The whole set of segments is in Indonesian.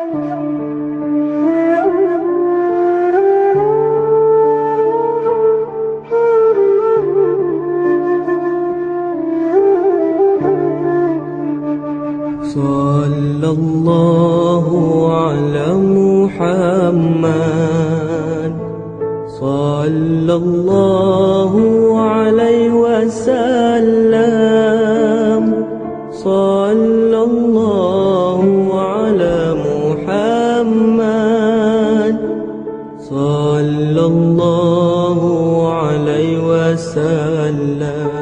Sallallahu ala Muhammad, sallallahu alaihi wasallam, sallallahu ala Muhammad, sallallahu alaihi wasallam.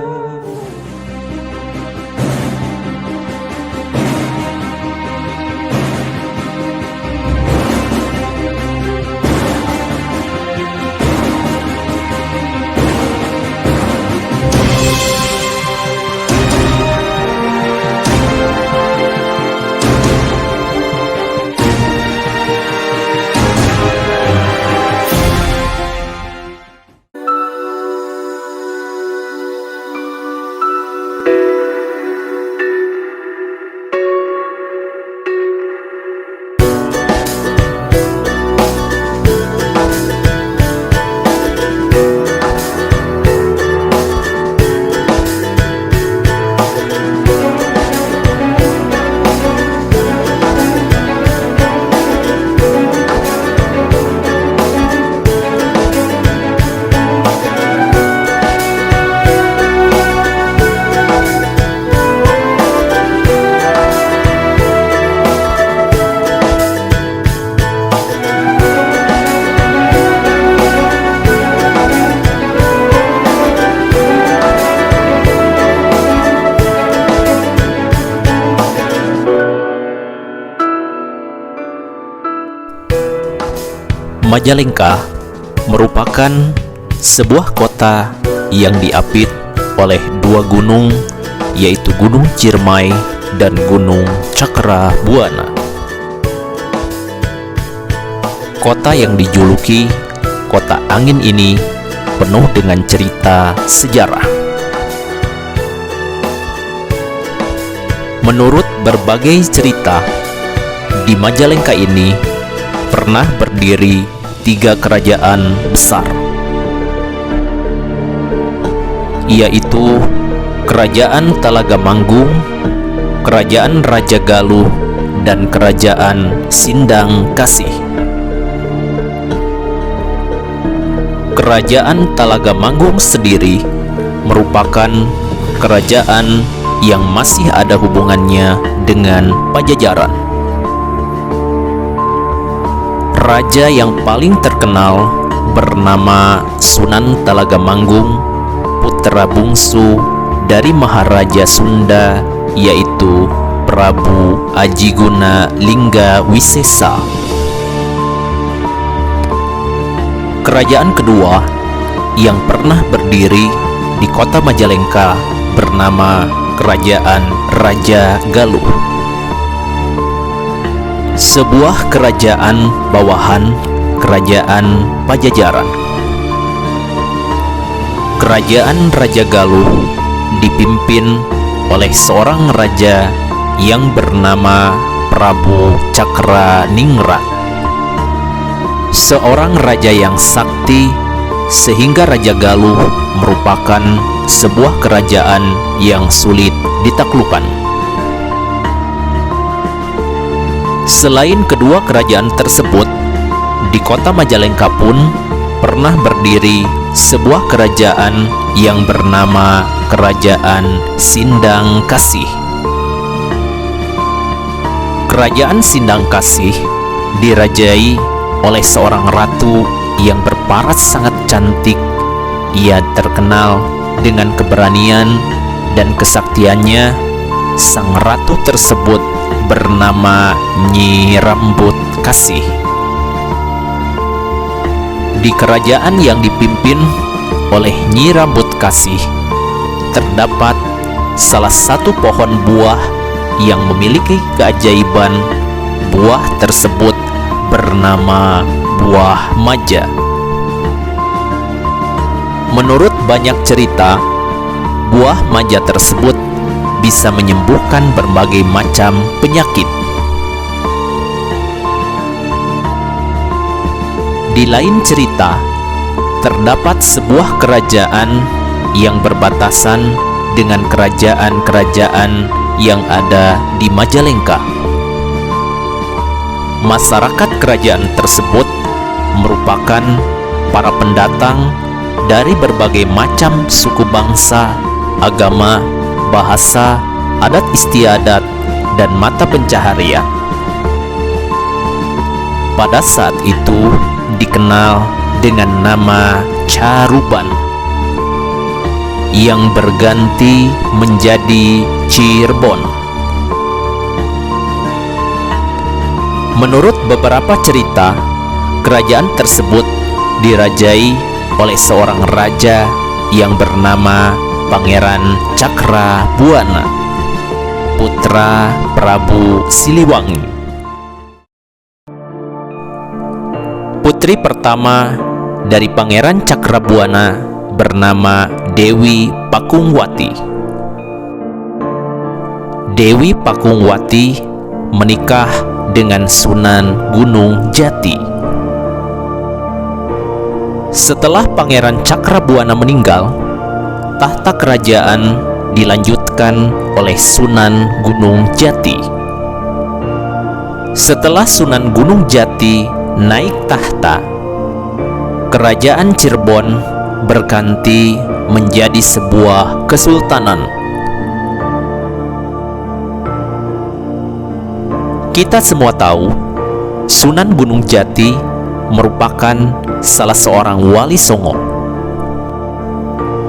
Majalengka merupakan sebuah kota yang diapit oleh dua gunung, yaitu Gunung Ciremai dan Gunung Cakrabuana. Kota yang dijuluki Kota Angin ini penuh dengan cerita sejarah. Menurut berbagai cerita, di Majalengka ini pernah berdiri 3 kerajaan besar, yaitu Kerajaan Talaga Manggung, Kerajaan Raja Galuh, dan Kerajaan Sindang Kasih. Kerajaan Talaga Manggung sendiri merupakan kerajaan yang masih ada hubungannya dengan Pajajaran. Raja yang paling terkenal bernama Sunan Talaga Manggung, putra bungsu dari Maharaja Sunda, yaitu Prabu Ajiguna Lingga Wisesa. Kerajaan kedua yang pernah berdiri di kota Majalengka bernama Kerajaan Raja Galuh, sebuah kerajaan bawahan Kerajaan Pajajaran. Kerajaan Raja Galuh dipimpin oleh seorang raja yang bernama Prabu Cakraningrat, seorang raja yang sakti, sehingga Raja Galuh merupakan sebuah kerajaan yang sulit ditaklukkan. Selain kedua kerajaan tersebut, di kota Majalengka pun pernah berdiri sebuah kerajaan yang bernama Kerajaan Sindang Kasih. Kerajaan Sindang Kasih dirajai oleh seorang ratu yang berparas sangat cantik. Ia terkenal dengan keberanian dan kesaktiannya. Sang ratu tersebut bernama Nyi Rambut Kasih. Di kerajaan yang dipimpin oleh Nyi Rambut Kasih terdapat salah satu pohon buah yang memiliki keajaiban. Buah tersebut bernama buah maja. Menurut banyak cerita, buah maja tersebut bisa menyembuhkan berbagai macam penyakit. Di lain cerita, terdapat sebuah kerajaan yang berbatasan dengan kerajaan-kerajaan yang ada di Majalengka. Masyarakat kerajaan tersebut merupakan para pendatang dari berbagai macam suku bangsa, agama, bahasa, adat istiadat, dan mata pencaharian. Pada saat itu dikenal dengan nama Caruban, yang berganti menjadi Cirebon. Menurut beberapa cerita, kerajaan tersebut dirajai oleh seorang raja yang bernama Pangeran Cakrabuana, putra Prabu Siliwangi. Putri pertama dari Pangeran Cakrabuana bernama Dewi Pakungwati. Dewi Pakungwati menikah dengan Sunan Gunung Jati. Setelah Pangeran Cakrabuana meninggal, tahta kerajaan dilanjutkan oleh Sunan Gunung Jati. Setelah Sunan Gunung Jati naik tahta, kerajaan Cirebon berganti menjadi sebuah kesultanan. Kita semua tahu, Sunan Gunung Jati merupakan salah seorang wali songo,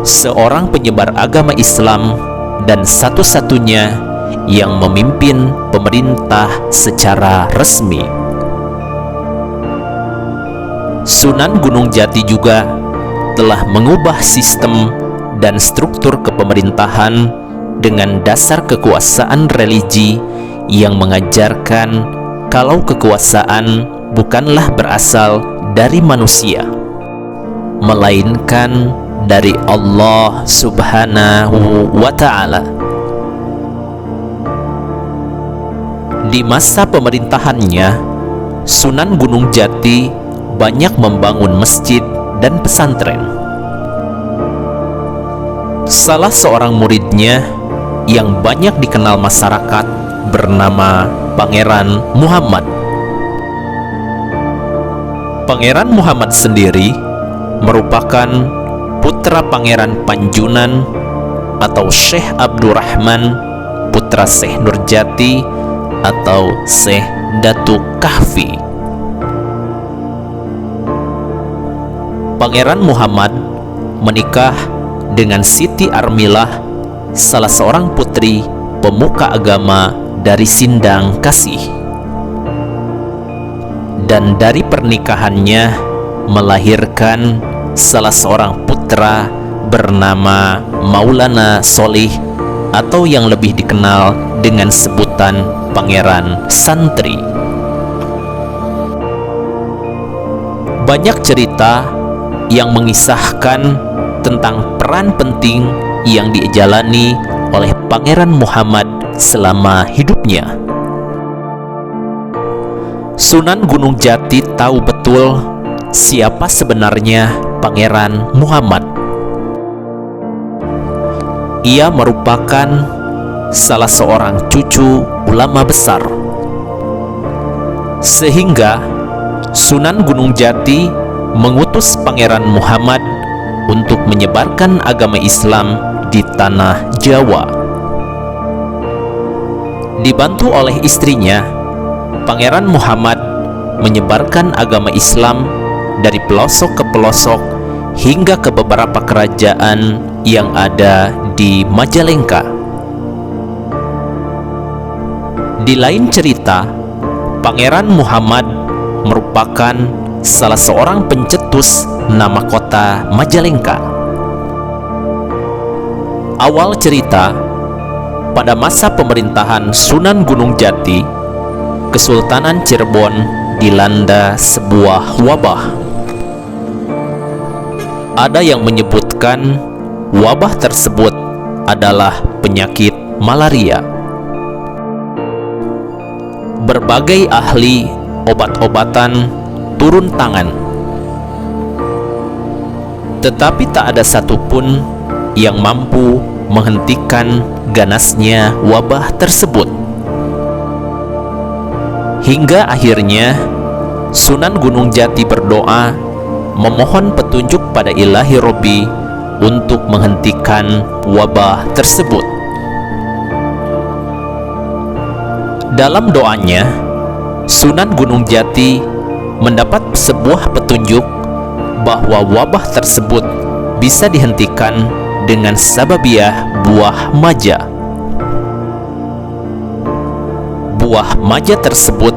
seorang penyebar agama Islam dan satu-satunya yang memimpin pemerintah secara resmi. Sunan Gunung Jati juga telah mengubah sistem dan struktur kepemerintahan dengan dasar kekuasaan religi yang mengajarkan kalau kekuasaan bukanlah berasal dari manusia, melainkan dari Allah Subhanahu wa Ta'ala. Di masa pemerintahannya, Sunan Gunung Jati banyak membangun masjid dan pesantren. Salah seorang muridnya yang banyak dikenal masyarakat bernama Pangeran Muhammad. Pangeran Muhammad sendiri merupakan putra Pangeran Panjunan atau Syekh Abdurrahman, putra Syekh Nurjati atau Syekh Datuk Kahfi. Pangeran Muhammad menikah dengan Siti Armilah, salah seorang putri pemuka agama dari Sindang Kasih. Dan dari pernikahannya melahirkan salah seorang putra bernama Maulana Solih, atau yang lebih dikenal dengan sebutan Pangeran Santri. Banyak cerita yang mengisahkan tentang peran penting yang dijalani oleh Pangeran Muhammad selama hidupnya. Sunan Gunung Jati tahu betul siapa sebenarnya Pangeran Muhammad. Ia merupakan salah seorang cucu ulama besar, sehingga Sunan Gunung Jati mengutus Pangeran Muhammad untuk menyebarkan agama Islam di tanah Jawa. Dibantu oleh istrinya, Pangeran Muhammad menyebarkan agama Islam dari pelosok ke pelosok hingga ke beberapa kerajaan yang ada di Majalengka. Di lain cerita, Pangeran Muhammad merupakan salah seorang pencetus nama kota Majalengka. Awal cerita, pada masa pemerintahan Sunan Gunung Jati, Kesultanan Cirebon dilanda sebuah wabah. Ada yang menyebutkan wabah tersebut adalah penyakit malaria. Berbagai ahli obat-obatan turun tangan Tetapi tak ada satupun yang mampu menghentikan ganasnya wabah tersebut. Hingga akhirnya Sunan Gunung Jati berdoa memohon petunjuk pada Ilahi Robbi untuk menghentikan wabah tersebut. Dalam doanya, Sunan Gunung Jati mendapat sebuah petunjuk bahwa wabah tersebut bisa dihentikan dengan sababiah buah maja. Buah maja tersebut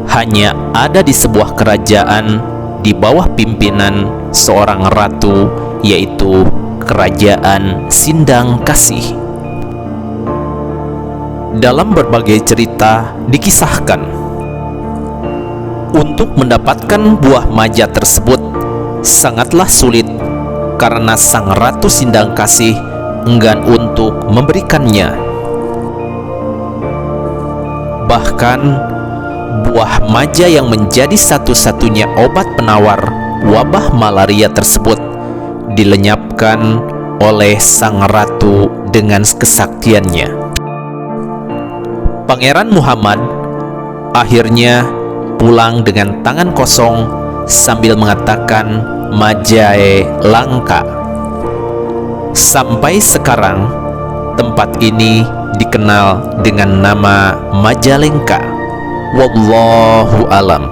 hanya ada di sebuah kerajaan di bawah pimpinan seorang ratu, yaitu Kerajaan Sindang Kasih. Dalam berbagai cerita dikisahkan, untuk mendapatkan buah maja tersebut sangatlah sulit karena sang Ratu Sindang Kasih enggan untuk memberikannya. Bahkan buah maja yang menjadi satu-satunya obat penawar wabah malaria tersebut dilenyapkan oleh sang ratu dengan kesaktiannya. Pangeran Muhammad akhirnya pulang dengan tangan kosong sambil mengatakan majae langka. Sampai sekarang tempat ini dikenal dengan nama Majalengka. Wallahu alam.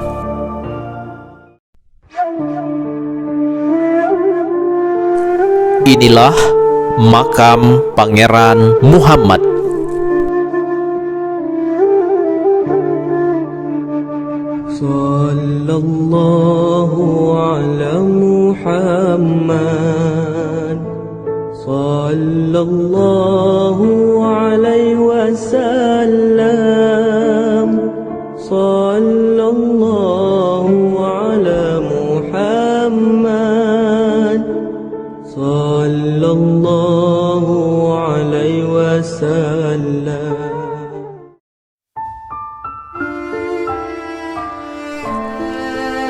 Inilah makam Pangeran Muhammad. Sallallahu ala Muhammad, sallallahu alaihi wasallam, sallallahu ala Muhammad, sallallahu alaihi wasallam.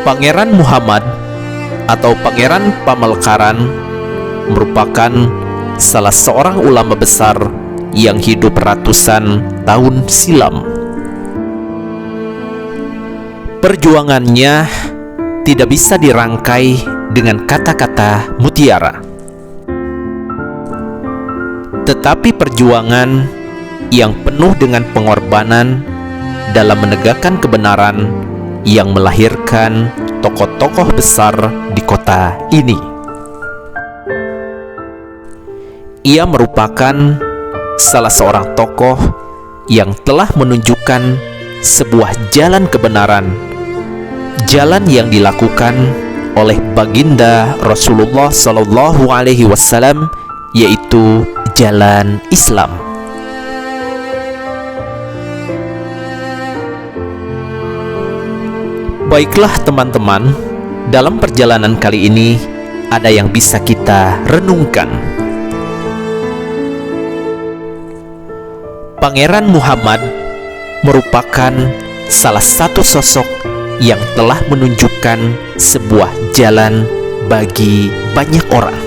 Pangeran Muhammad atau Pangeran Pamalkaran merupakan salah seorang ulama besar yang hidup ratusan tahun silam. Perjuangannya tidak bisa dirangkai dengan kata-kata mutiara, tetapi perjuangan yang penuh dengan pengorbanan dalam menegakkan kebenaran yang melahirkan tokoh-tokoh besar di kota ini. Ia merupakan salah seorang tokoh yang telah menunjukkan sebuah jalan kebenaran, jalan yang dilakukan oleh baginda Rasulullah Shallallahu Alaihi Wasallam, yaitu jalan Islam. Baiklah teman-teman, dalam perjalanan kali ini ada yang bisa kita renungkan. Pangeran Muhammad merupakan salah satu sosok yang telah menunjukkan sebuah jalan bagi banyak orang.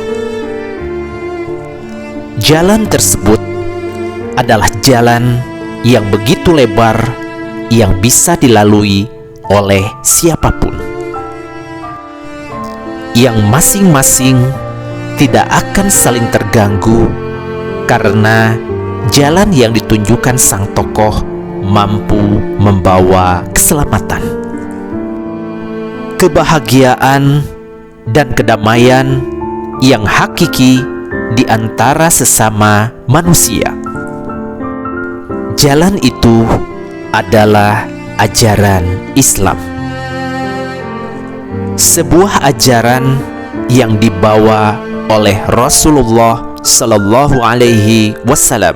Jalan tersebut adalah jalan yang begitu lebar yang bisa dilalui oleh siapapun, yang masing-masing tidak akan saling terganggu karena jalan yang ditunjukkan sang tokoh mampu membawa keselamatan, kebahagiaan, dan kedamaian yang hakiki di antara sesama manusia. Jalan itu adalah ajaran Islam, sebuah ajaran yang dibawa oleh Rasulullah Sallallahu Alaihi Wasallam.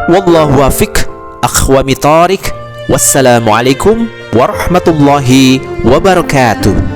Wallahu wafiq, akhwami tarik. Wassalamualaikum warahmatullahi wabarakatuh.